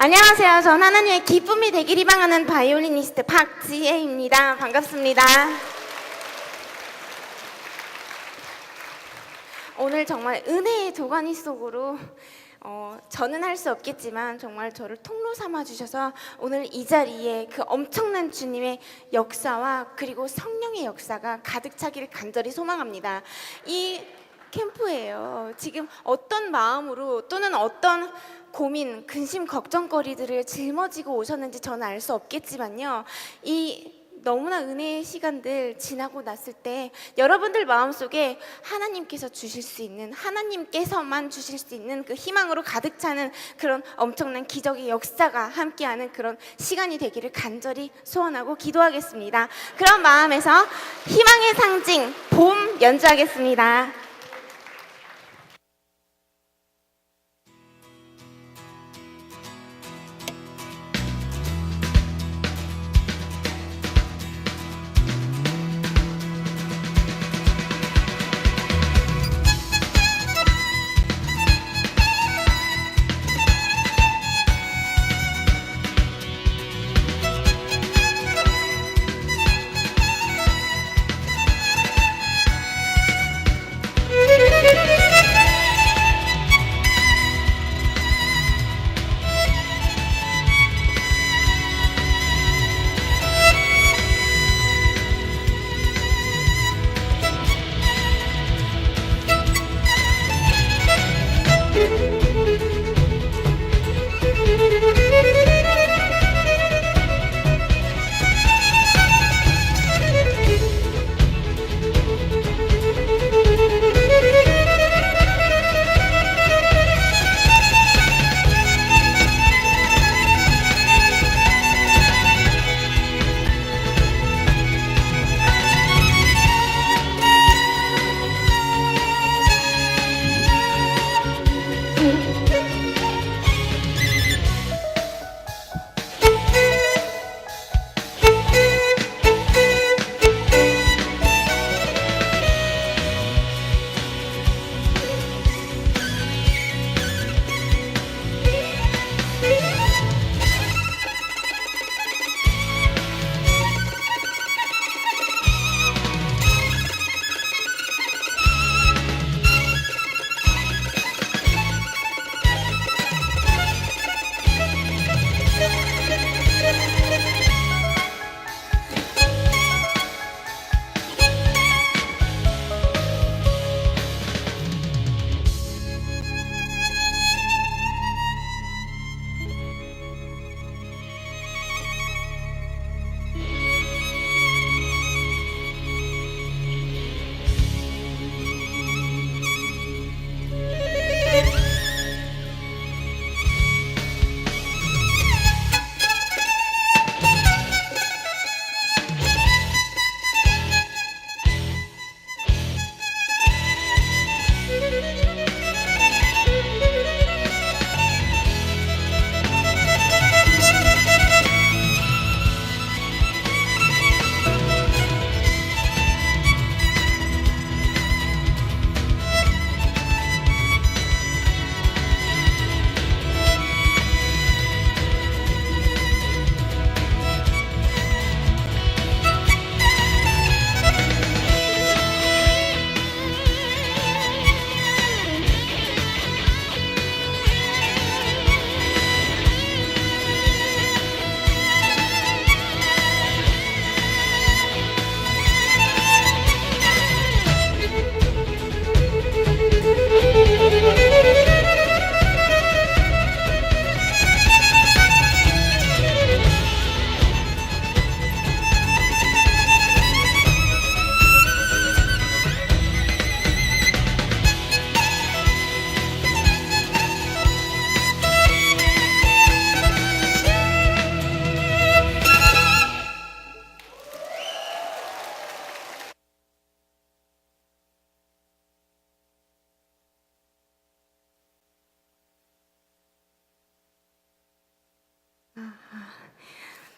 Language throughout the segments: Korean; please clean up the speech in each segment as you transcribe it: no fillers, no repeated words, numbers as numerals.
안녕하세요. 전 하나님의 기쁨이 되길 희망하는 바이올리니스트 박지혜입니다. 반갑습니다. 오늘 정말 은혜의 도가니 속으로 저는 할 수 없겠지만 정말 저를 통로 삼아 주셔서 오늘 이 자리에 그 엄청난 주님의 역사와 그리고 성령의 역사가 가득 차기를 간절히 소망합니다. 이 캠프예요. 지금 어떤 마음으로 또는 어떤 고민, 근심, 걱정거리들을 짊어지고 오셨는지 저는 알 수 없겠지만요. 이 너무나 은혜의 시간들 지나고 났을 때 여러분들 마음속에 하나님께서 주실 수 있는, 하나님께서만 주실 수 있는 그 희망으로 가득 차는 그런 엄청난 기적의 역사가 함께하는 그런 시간이 되기를 간절히 소원하고 기도하겠습니다. 그런 마음에서 희망의 상징 봄 연주하겠습니다.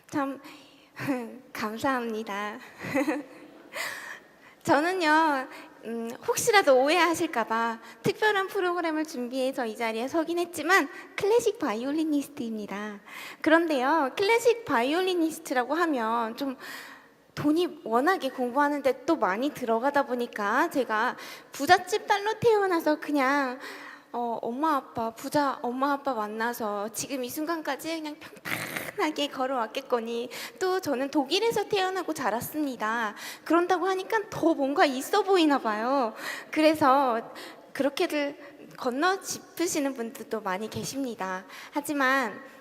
참 감사합니다. 저는요 혹시라도 오해하실까봐 특별한 프로그램을 준비해서 이 자리에 서긴 했지만 클래식 바이올리니스트입니다. 그런데요, 클래식 바이올리니스트라고 하면 좀 돈이 워낙에 공부하는데 또 많이 들어가다 보니까 제가 부잣집 딸로 태어나서 그냥 부자 엄마 아빠 만나서 지금 이 순간까지 그냥 평탄하게 걸어왔겠거니, 또 저는 독일에서 태어나고 자랐습니다. 그런다고 하니까 더 뭔가 있어 보이나 봐요. 그래서 그렇게들 건너 짚으시는 분들도 많이 계십니다. 하지만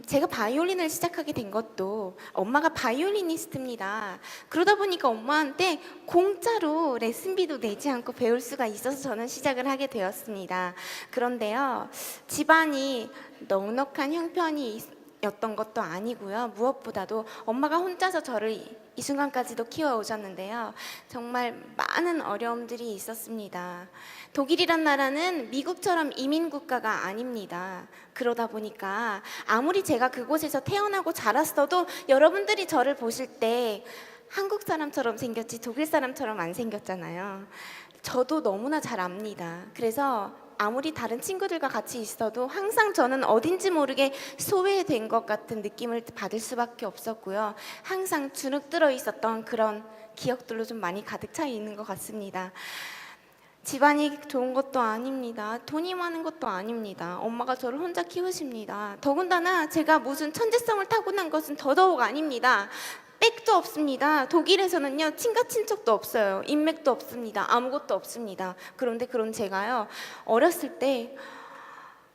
제가 바이올린을 시작하게 된 것도 엄마가 바이올리니스트입니다. 그러다 보니까 엄마한테 공짜로 레슨비도 내지 않고 배울 수가 있어서 저는 시작을 하게 되었습니다. 그런데요, 집안이 넉넉한 형편이었던 것도 아니고요, 무엇보다도 엄마가 혼자서 저를 이 순간까지도 키워오셨는데요, 정말 많은 어려움들이 있었습니다. 독일이란 나라는 미국처럼 이민국가가 아닙니다. 그러다 보니까 아무리 제가 그곳에서 태어나고 자랐어도 여러분들이 저를 보실 때 한국 사람처럼 생겼지 독일 사람처럼 안 생겼잖아요. 저도 너무나 잘 압니다. 그래서 아무리 다른 친구들과 같이 있어도 항상 저는 어딘지 모르게 소외된 것 같은 느낌을 받을 수밖에 없었고요. 항상 주눅 들어 있었던 그런 기억들로 좀 많이 가득 차 있는 것 같습니다. 집안이 좋은 것도 아닙니다. 돈이 많은 것도 아닙니다. 엄마가 저를 혼자 키우십니다. 더군다나 제가 무슨 천재성을 타고난 것은 더더욱 아닙니다. 백도 없습니다. 독일에서는요, 친가 친척도 없어요. 인맥도 없습니다. 아무것도 없습니다. 그런데 그런 제가요, 어렸을 때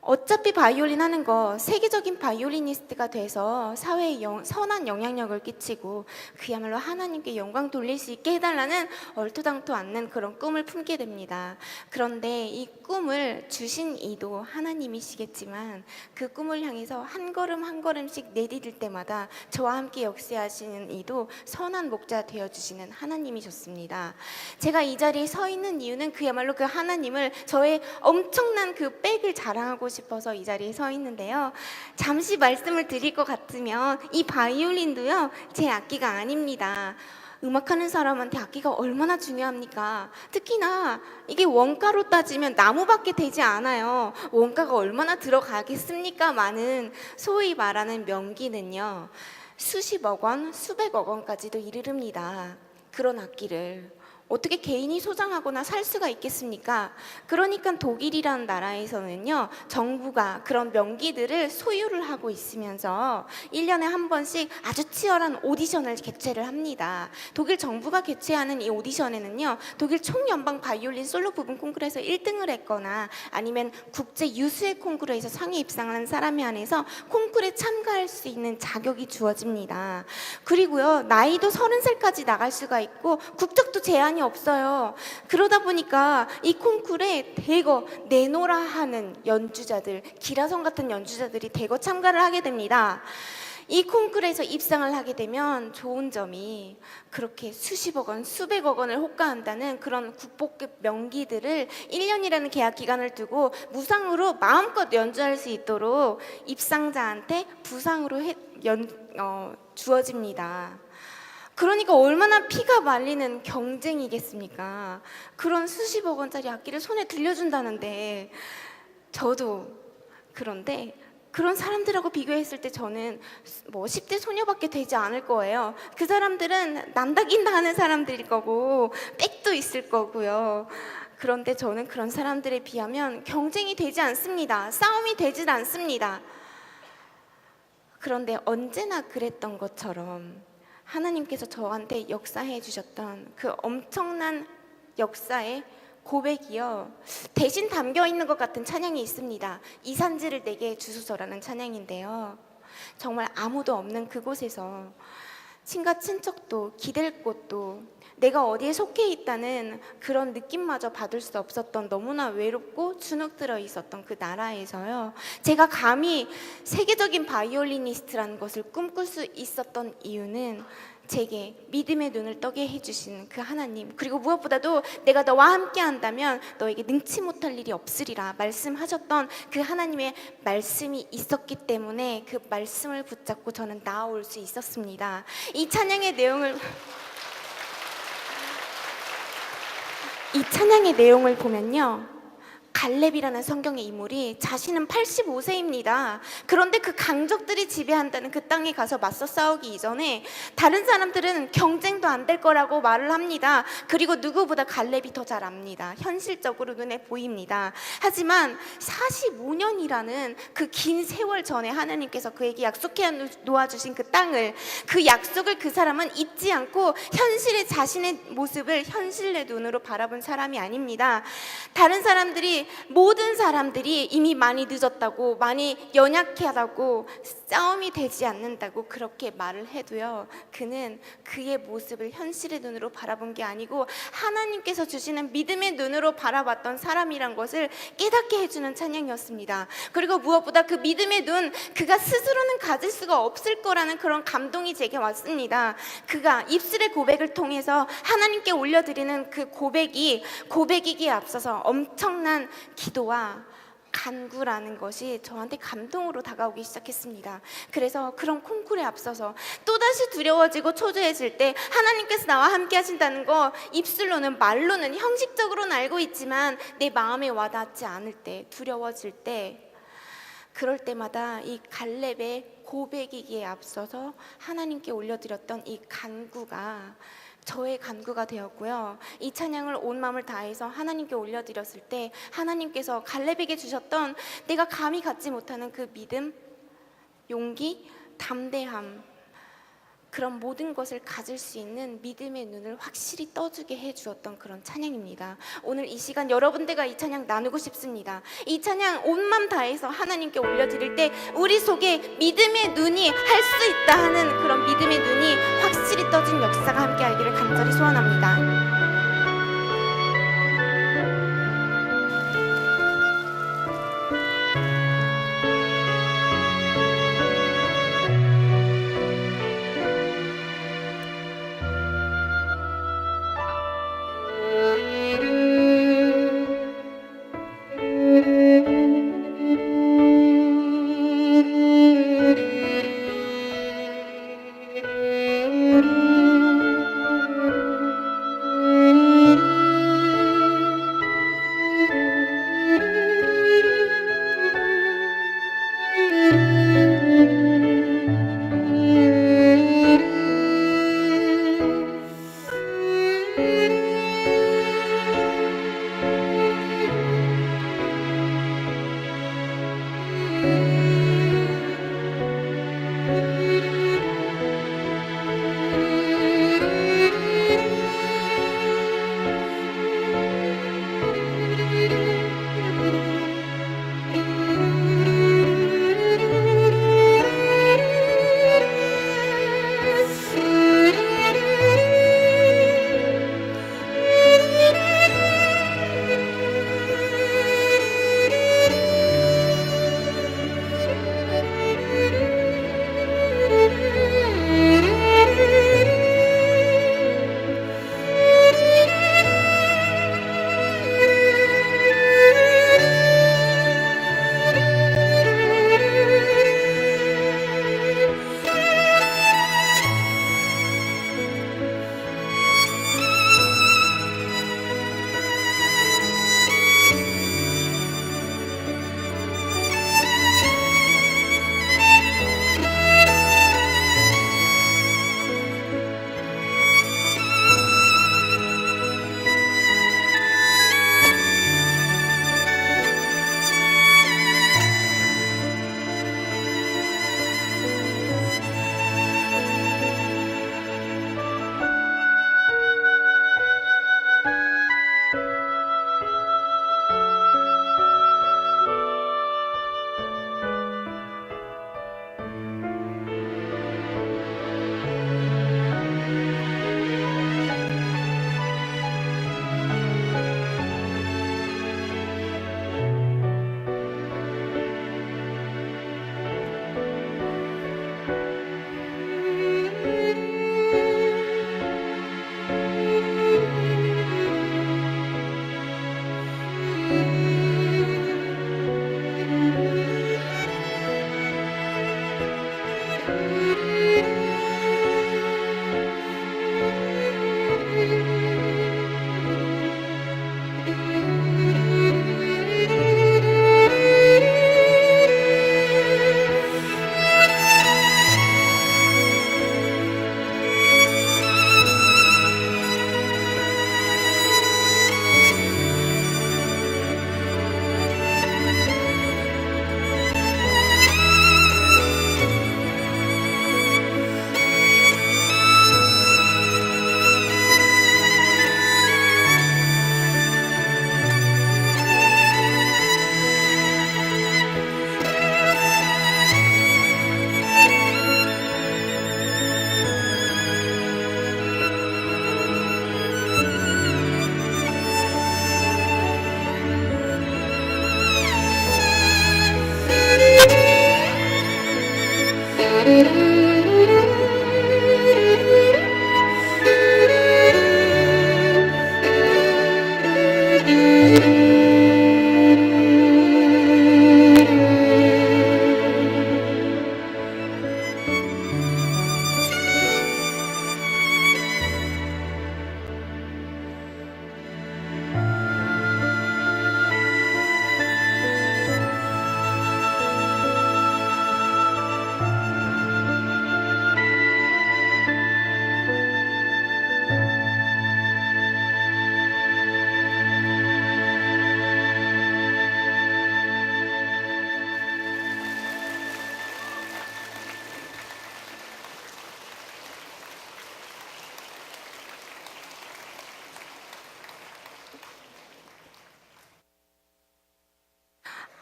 어차피 바이올린 하는 거 세계적인 바이올리니스트가 돼서 사회에 선한 영향력을 끼치고 그야말로 하나님께 영광 돌릴 수 있게 해달라는 얼토당토 않는 그런 꿈을 품게 됩니다. 그런데 이 꿈을 주신 이도 하나님이시겠지만 그 꿈을 향해서 한 걸음 한 걸음씩 내디딜 때마다 저와 함께 역사하시는 이도 선한 목자 되어주시는 하나님이셨습니다. 제가 이 자리에 서 있는 이유는 그야말로 그 하나님을 저의 엄청난 그 백을 자랑하고 싶어서 이 자리에 서 있는데요, 잠시 말씀을 드릴 것 같으면 이 바이올린도요, 제 악기가 아닙니다. 음악하는 사람한테 악기가 얼마나 중요합니까? 특히나 이게 원가로 따지면 나무밖에 되지 않아요. 원가가 얼마나 들어가겠습니까? 많은 소위 말하는 명기는요, 수십억 원, 수백억 원까지도 이르릅니다. 그런 악기를 어떻게 개인이 소장하거나 살 수가 있겠습니까? 그러니까 독일이라는 나라에서는요, 정부가 그런 명기들을 소유를 하고 있으면서 1년에 한 번씩 아주 치열한 오디션을 개최를 합니다. 독일 정부가 개최하는 이 오디션에는요, 독일 총연방 바이올린 솔로 부분 콩쿠르에서 1등을 했거나 아니면 국제 유수의 콩쿠르에서 상위 입상을 한 사람에 한해서 콩쿠르에 참가할 수 있는 자격이 주어집니다. 그리고요, 나이도 30살까지 나갈 수가 있고 국적도 제한이 없어요. 그러다 보니까 이 콩쿠르에 대거 내노라 하는 연주자들, 기라성 같은 연주자들이 대거 참가를 하게 됩니다. 이 콩쿠르에서 입상을 하게 되면 좋은 점이 그렇게 수십억 원, 수백억 원을 호가한다는 그런 국보급 명기들을 1년이라는 계약 기간을 두고 무상으로 마음껏 연주할 수 있도록 입상자한테 부상으로 주어집니다. 그러니까 얼마나 피가 말리는 경쟁이겠습니까? 그런 수십억 원짜리 악기를 손에 들려준다는데, 저도 그런데 그런 사람들하고 비교했을 때 저는 뭐 10대 소녀밖에 되지 않을 거예요. 그 사람들은 난다긴다 하는 사람들일 거고 백도 있을 거고요. 그런데 저는 그런 사람들에 비하면 경쟁이 되지 않습니다. 싸움이 되질 않습니다. 그런데 언제나 그랬던 것처럼 하나님께서 저한테 역사해 주셨던 그 엄청난 역사의 고백이요, 대신 담겨 있는 것 같은 찬양이 있습니다. 이 산지를 내게 주소서라는 찬양인데요, 정말 아무도 없는 그곳에서 친가 친척도 기댈 곳도 내가 어디에 속해 있다는 그런 느낌마저 받을 수 없었던, 너무나 외롭고 주눅 들어 있었던 그 나라에서요, 제가 감히 세계적인 바이올리니스트라는 것을 꿈꿀 수 있었던 이유는 제게 믿음의 눈을 떠게 해주신 그 하나님, 그리고 무엇보다도 내가 너와 함께 한다면 너에게 능치 못할 일이 없으리라 말씀하셨던 그 하나님의 말씀이 있었기 때문에 그 말씀을 붙잡고 저는 나아올 수 있었습니다. 이 찬양의 내용을 이 찬양의 내용을 보면요, 갈렙이라는 성경의 인물이 자신은 85세입니다. 그런데 그 강적들이 지배한다는 그 땅에 가서 맞서 싸우기 이전에 다른 사람들은 경쟁도 안 될 거라고 말을 합니다. 그리고 누구보다 갈렙이 더 잘 압니다. 현실적으로 눈에 보입니다. 하지만 45년이라는 그 긴 세월 전에 하나님께서 그에게 약속해 놓아주신 그 땅을, 그 약속을 그 사람은 잊지 않고 현실의 자신의 모습을 현실의 눈으로 바라본 사람이 아닙니다. 다른 사람들이, 모든 사람들이 이미 많이 늦었다고, 많이 연약하다고, 싸움이 되지 않는다고 그렇게 말을 해도요, 그는 그의 모습을 현실의 눈으로 바라본 게 아니고 하나님께서 주시는 믿음의 눈으로 바라봤던 사람이란 것을 깨닫게 해주는 찬양이었습니다. 그리고 무엇보다 그 믿음의 눈, 그가 스스로는 가질 수가 없을 거라는 그런 감동이 제게 왔습니다. 그가 입술의 고백을 통해서 하나님께 올려드리는 그 고백이기에 앞서서 엄청난 기도와 간구라는 것이 저한테 감동으로 다가오기 시작했습니다. 그래서 그런 콩쿨에 앞서서 또다시 두려워지고 초조해질 때 하나님께서 나와 함께 하신다는 거, 입술로는, 말로는, 형식적으로는 알고 있지만 내 마음에 와닿지 않을 때, 두려워질 때, 그럴 때마다 이 갈렙의 고백이기에 앞서서 하나님께 올려드렸던 이 간구가 저의 간구가 되었고요. 이 찬양을 온 마음을 다해서 하나님께 올려드렸을 때 하나님께서 갈렙에게 주셨던 내가 감히 갖지 못하는 그 믿음, 용기, 담대함, 그런 모든 것을 가질 수 있는 믿음의 눈을 확실히 떠주게 해주었던 그런 찬양입니다. 오늘 이 시간 여러분들과 이 찬양 나누고 싶습니다. 이 찬양 온 마음 다해서 하나님께 올려드릴 때 우리 속에 믿음의 눈이 할 수 있다 하는 그런 믿음의 눈이 확실히 떠진 역사가 함께 하기를 간절히 소원합니다.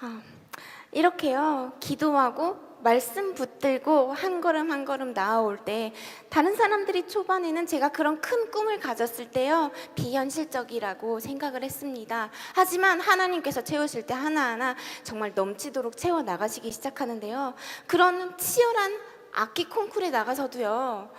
아, 이렇게요, 기도하고 말씀 붙들고 한 걸음 한 걸음 나아올 때 다른 사람들이 초반에는 제가 그런 큰 꿈을 가졌을 때요, 비현실적이라고 생각을 했습니다. 하지만 하나님께서 채우실 때 하나하나 정말 넘치도록 채워 나가시기 시작하는데요, 그런 치열한 악기 콩쿠르에 나가서도요,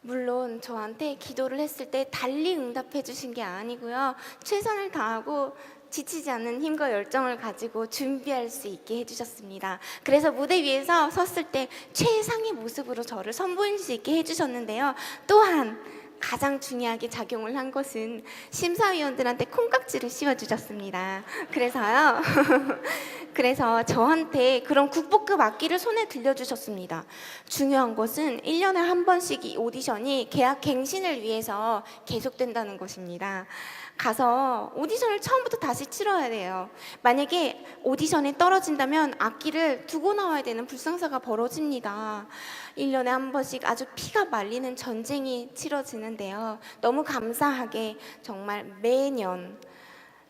물론 저한테 기도를 했을 때 달리 응답해 주신 게 아니고요, 최선을 다하고 지치지 않는 힘과 열정을 가지고 준비할 수 있게 해주셨습니다. 그래서 무대 위에서 섰을 때 최상의 모습으로 저를 선보일 수 있게 해주셨는데요, 또한 가장 중요하게 작용을 한 것은 심사위원들한테 콩깍지를 씌워주셨습니다. 그래서요 그래서 저한테 그런 국보급 악기를 손에 들려주셨습니다. 중요한 것은 1년에 한 번씩 이 오디션이 계약 갱신을 위해서 계속된다는 것입니다. 가서 오디션을 처음부터 다시 치러야 돼요. 만약에 오디션에 떨어진다면 악기를 두고 나와야 되는 불상사가 벌어집니다. 1년에 한 번씩 아주 피가 말리는 전쟁이 치러지는데요, 너무 감사하게 정말 매년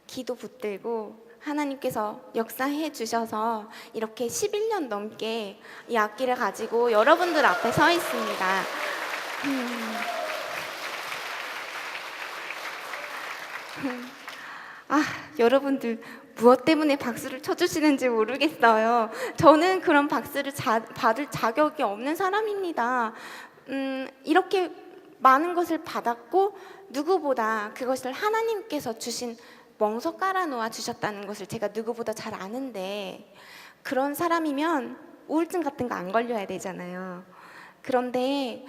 기도 붙들고 하나님께서 역사해 주셔서 이렇게 11년 넘게 이 악기를 가지고 여러분들 앞에 서 있습니다. 여러분들 무엇 때문에 박수를 쳐주시는지 모르겠어요. 저는 그런 박수를 받을 자격이 없는 사람입니다. 이렇게 많은 것을 받았고 누구보다 그것을 하나님께서 주신 멍석 깔아놓아 주셨다는 것을 제가 누구보다 잘 아는데, 그런 사람이면 우울증 같은 거 안 걸려야 되잖아요. 그런데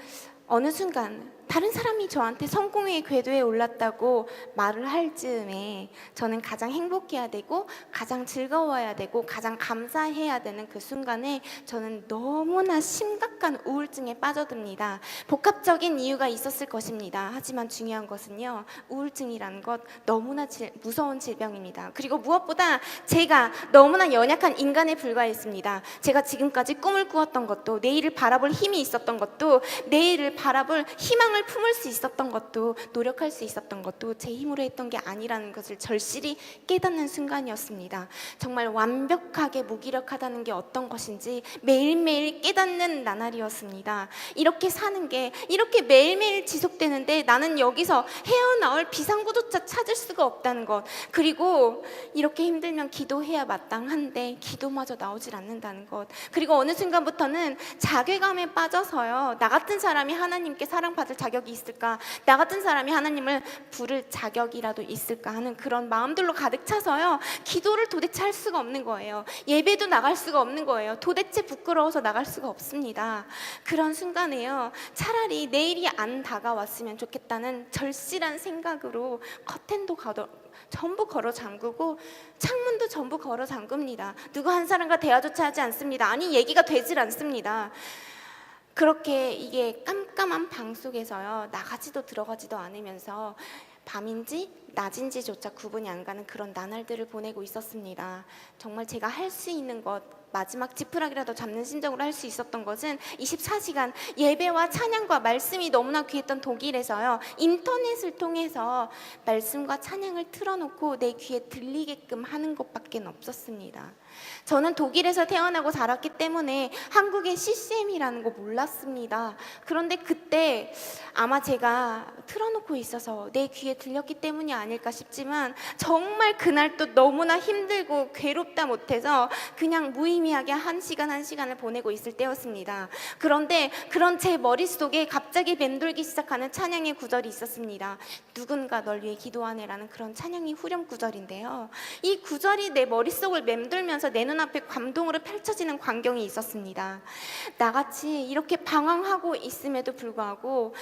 어느 순간 다른 사람이 저한테 성공의 궤도에 올랐다고 말을 할 즈음에 저는 가장 행복해야 되고 가장 즐거워야 되고 가장 감사해야 되는 그 순간에 저는 너무나 심각한 우울증에 빠져듭니다. 복합적인 이유가 있었을 것입니다. 하지만 중요한 것은요, 우울증이라는 것 너무나 무서운 질병입니다. 그리고 무엇보다 제가 너무나 연약한 인간에 불과했습니다. 제가 지금까지 꿈을 꾸었던 것도, 내일을 바라볼 힘이 있었던 것도, 내일을 바라볼 희망을 품을 수 있었던 것도, 노력할 수 있었던 것도 제 힘으로 했던 게 아니라는 것을 절실히 깨닫는 순간이었습니다. 정말 완벽하게 무기력하다는 게 어떤 것인지 매일매일 깨닫는 나날이었습니다. 이렇게 사는 게 이렇게 매일매일 지속되는데 나는 여기서 헤어나올 비상구조차 찾을 수가 없다는 것, 그리고 이렇게 힘들면 기도해야 마땅한데 기도마저 나오질 않는다는 것, 그리고 어느 순간부터는 자괴감에 빠져서요, 나 같은 사람이 하나님께 사랑받을 자격이 있을까, 나 같은 사람이 하나님을 부를 자격이라도 있을까 하는 그런 마음들로 가득 차서요, 기도를 도대체 할 수가 없는 거예요. 예배도 나갈 수가 없는 거예요. 도대체 부끄러워서 나갈 수가 없습니다. 그런 순간에요, 차라리 내일이 안 다가왔으면 좋겠다는 절실한 생각으로 커튼도 전부 걸어 잠그고 창문도 전부 걸어 잠급니다. 누구 한 사람과 대화조차 하지 않습니다. 아니, 얘기가 되질 않습니다. 그렇게 이게 깜깜한 방 속에서요, 나가지도 들어가지도 않으면서 밤인지 낮인지조차 구분이 안 가는 그런 나날들을 보내고 있었습니다. 정말 제가 할 수 있는 것, 마지막 지푸라기라도 잡는 심정으로 할 수 있었던 것은 24시간 예배와 찬양과 말씀이 너무나 귀했던 독일에서요, 인터넷을 통해서 말씀과 찬양을 틀어놓고 내 귀에 들리게끔 하는 것밖에 없었습니다. 저는 독일에서 태어나고 자랐기 때문에 한국의 CCM이라는 거 몰랐습니다. 그런데 그때 아마 제가 틀어놓고 있어서 내 귀에 들렸기 때문이 아닐까 싶지만, 정말 그날 또 너무나 힘들고 괴롭다 못해서 그냥 무의미하게 한 시간을 보내고 있을 때였습니다. 그런데 그런 제 머릿속에 갑자기 맴돌기 시작하는 찬양의 구절이 있었습니다. 누군가 널 위해 기도하네라는 그런 찬양의 후렴 구절인데요, 이 구절이 내 머릿속을 맴돌면서 내 눈앞에 감동으로 펼쳐지는 광경이 있었습니다. 나같이 이렇게 방황하고 있음에도 불구하고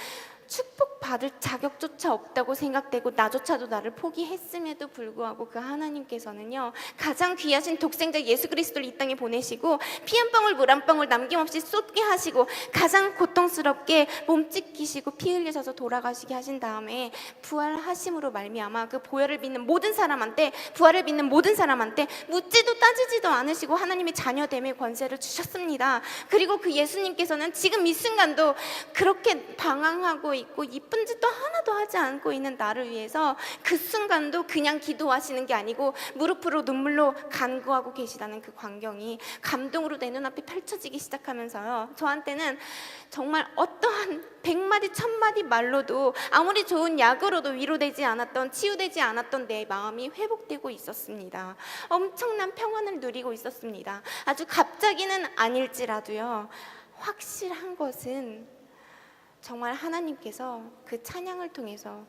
축복받을 자격조차 없다고 생각되고 나조차도 나를 포기했음에도 불구하고 그 하나님께서는요, 가장 귀하신 독생자 예수 그리스도를 이 땅에 보내시고 피 한 방울 물 한 방울 남김없이 쏟게 하시고 가장 고통스럽게 몸 찢기시고 피 흘리셔서 돌아가시게 하신 다음에 부활하심으로 말미암아 그 보혈을 믿는 모든 사람한테, 부활을 믿는 모든 사람한테 묻지도 따지지도 않으시고 하나님의 자녀됨의 권세를 주셨습니다. 그리고 그 예수님께서는 지금 이 순간도 그렇게 방황하고 있고 이쁜 짓도 하나도 하지 않고 있는 나를 위해서 그 순간도 그냥 기도하시는 게 아니고 무릎으로 눈물로 간구하고 계시다는 그 광경이 감동으로 내 눈앞에 펼쳐지기 시작하면서요, 저한테는 정말 어떠한 100마디 1000마디 말로도, 아무리 좋은 약으로도 위로되지 않았던, 치유되지 않았던 내 마음이 회복되고 있었습니다. 엄청난 평안을 누리고 있었습니다. 아주 갑자기는 아닐지라도요, 확실한 것은 정말 하나님께서 그 찬양을 통해서,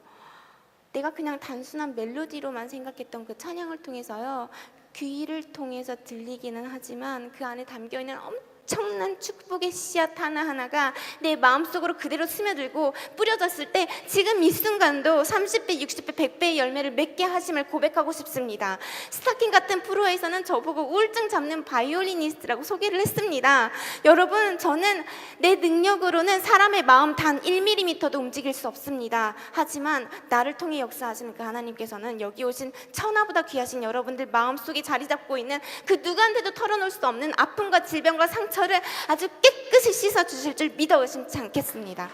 내가 그냥 단순한 멜로디로만 생각했던 그 찬양을 통해서요, 귀를 통해서 들리기는 하지만 그 안에 담겨있는 엄청난 축복의 씨앗 하나하나가 내 마음속으로 그대로 스며들고 뿌려졌을 때 지금 이 순간도 30배, 60배, 100배의 열매를 맺게 하심을 고백하고 싶습니다. 스타킹 같은 프로에서는 저보고 우울증 잡는 바이올리니스트라고 소개를 했습니다. 여러분, 저는 내 능력으로는 사람의 마음 단 1mm도 움직일 수 없습니다. 하지만 나를 통해 역사하시는 그 하나님께서는 여기 오신 천하보다 귀하신 여러분들 마음속에 자리 잡고 있는 그 누구한테도 털어놓을 수 없는 아픔과 질병과 상처를 아주 깨끗이 씻어주실 줄 믿어 의심치 않겠습니다.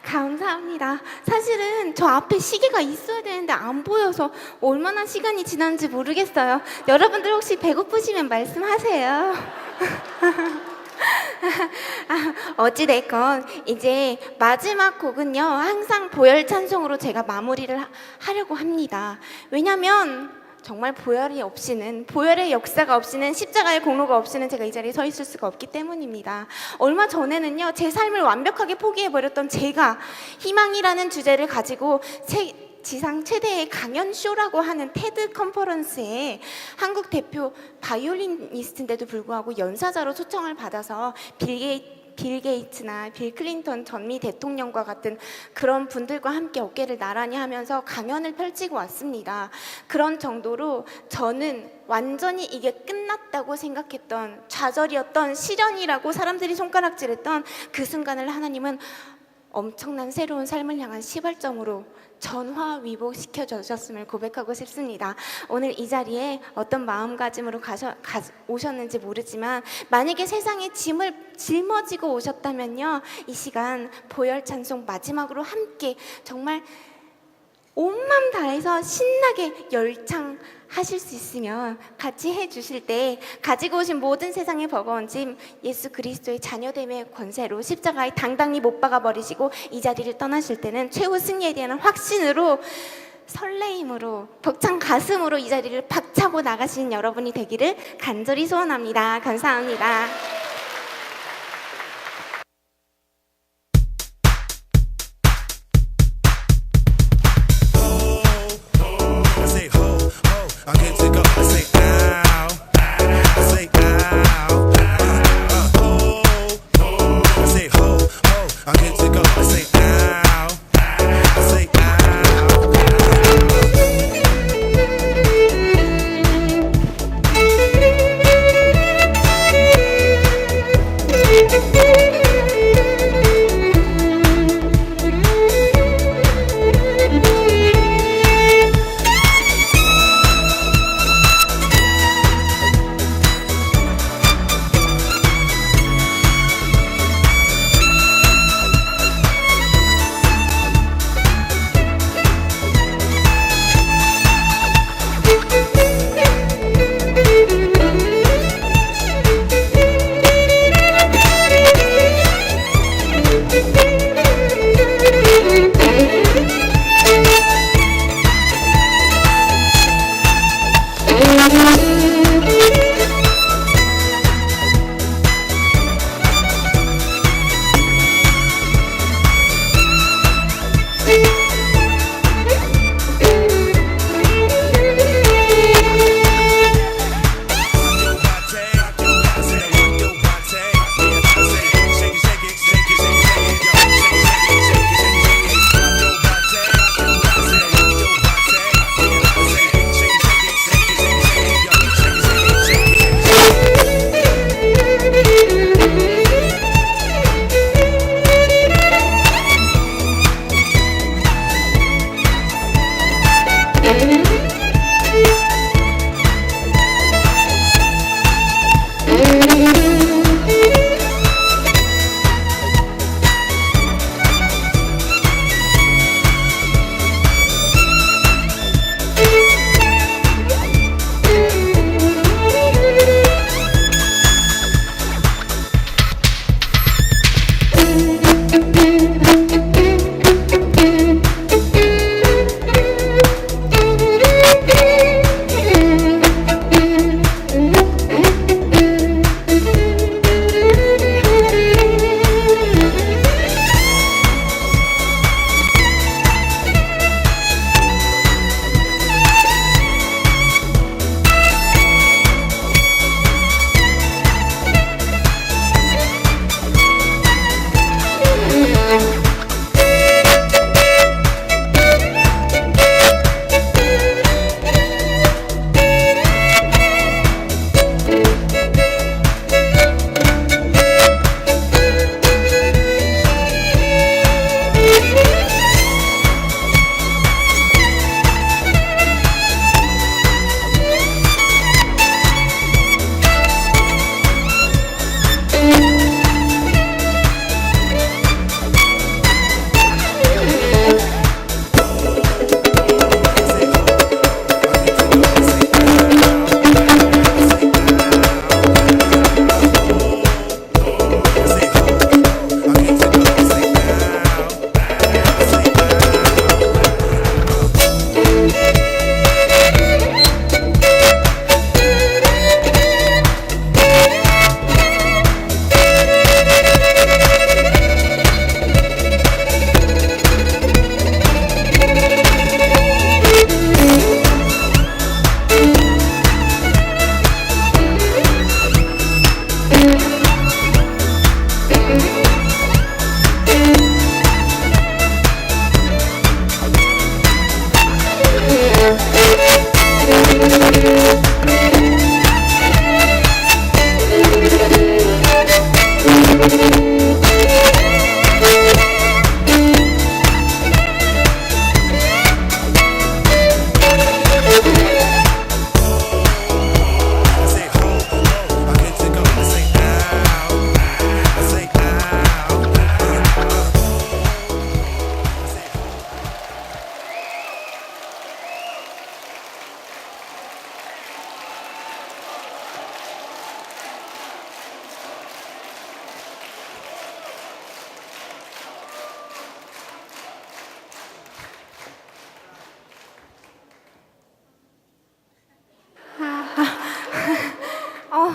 감사합니다. 사실은 저 앞에 시계가 있어야 되는데 안 보여서 얼마나 시간이 지났는지 모르겠어요. 여러분들 혹시 배고프시면 말씀하세요. 어찌됐건 이제 마지막 곡은요, 항상 보혈 찬송으로 제가 마무리를 하려고 합니다. 왜냐면 정말 보혈이 없이는, 보혈의 역사가 없이는, 십자가의 공로가 없이는 제가 이 자리에 서 있을 수가 없기 때문입니다. 얼마 전에는요, 제 삶을 완벽하게 포기해버렸던 제가 희망이라는 주제를 가지고 지상 최대의 강연쇼라고 하는 테드 컨퍼런스에 한국 대표 바이올리니스트인데도 불구하고 연사자로 초청을 받아서 빌 게이츠나 빌 클린턴 전미 대통령과 같은 그런 분들과 함께 어깨를 나란히 하면서 강연을 펼치고 왔습니다. 그런 정도로 저는 완전히 이게 끝났다고 생각했던, 좌절이었던, 시련이라고 사람들이 손가락질했던 그 순간을 하나님은 엄청난 새로운 삶을 향한 시발점으로 전화위복시켜 주셨음을 고백하고 싶습니다. 오늘 이 자리에 어떤 마음가짐으로 오셨는지 모르지만 만약에 세상에 짐을 짊어지고 오셨다면요, 이 시간 보혈 찬송 마지막으로 함께 정말 온 마음 다해서 신나게 열창하실 수 있으면 같이 해주실 때 가지고 오신 모든 세상의 버거운 짐 예수 그리스도의 자녀됨의 권세로 십자가에 당당히 못 박아버리시고 이 자리를 떠나실 때는 최후 승리에 대한 확신으로, 설레임으로, 벅찬 가슴으로 이 자리를 박차고 나가시는 여러분이 되기를 간절히 소원합니다. 감사합니다.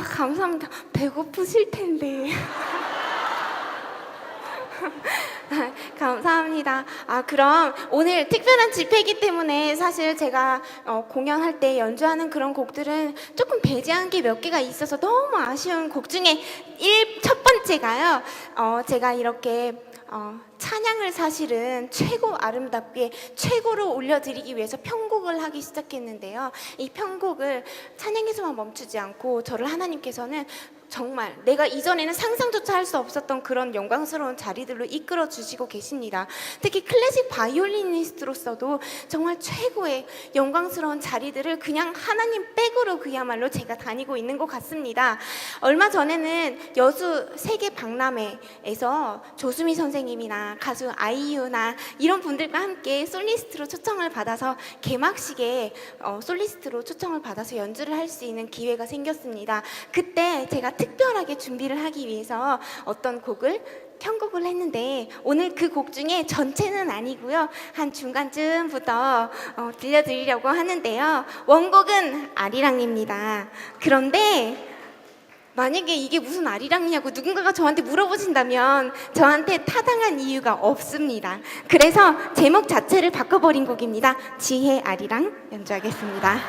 감사합니다. 배고프실 텐데. 감사합니다. 그럼 오늘 특별한 집회이기 때문에 사실 제가 공연할 때 연주하는 그런 곡들은 조금 배제한 게 몇 개가 있어서 너무 아쉬운 곡 중에 첫 번째가요. 제가 이렇게 찬양을 사실은 최고 아름답게 최고로 올려드리기 위해서 편곡을 하기 시작했는데요. 이 편곡을 찬양에서만 멈추지 않고 저를 하나님께서는 정말 내가 이전에는 상상조차 할 수 없었던 그런 영광스러운 자리들로 이끌어 주시고 계십니다. 특히 클래식 바이올리니스트로서도 정말 최고의 영광스러운 자리들을 그냥 하나님 백으로 그야말로 제가 다니고 있는 것 같습니다. 얼마 전에는 여수 세계 박람회에서 조수미 선생님이나 가수 아이유나 이런 분들과 함께 솔리스트로 초청을 받아서 개막식에 솔리스트로 초청을 받아서 연주를 할 수 있는 기회가 생겼습니다. 그때 제가 특별하게 준비를 하기 위해서 어떤 곡을 편곡을 했는데 오늘 그 곡 중에 전체는 아니고요, 한 중간쯤부터 들려드리려고 하는데요. 원곡은 아리랑입니다. 그런데 만약에 이게 무슨 아리랑이냐고 누군가가 저한테 물어보신다면 저한테 타당한 이유가 없습니다. 그래서 제목 자체를 바꿔버린 곡입니다. 지혜 아리랑 연주하겠습니다.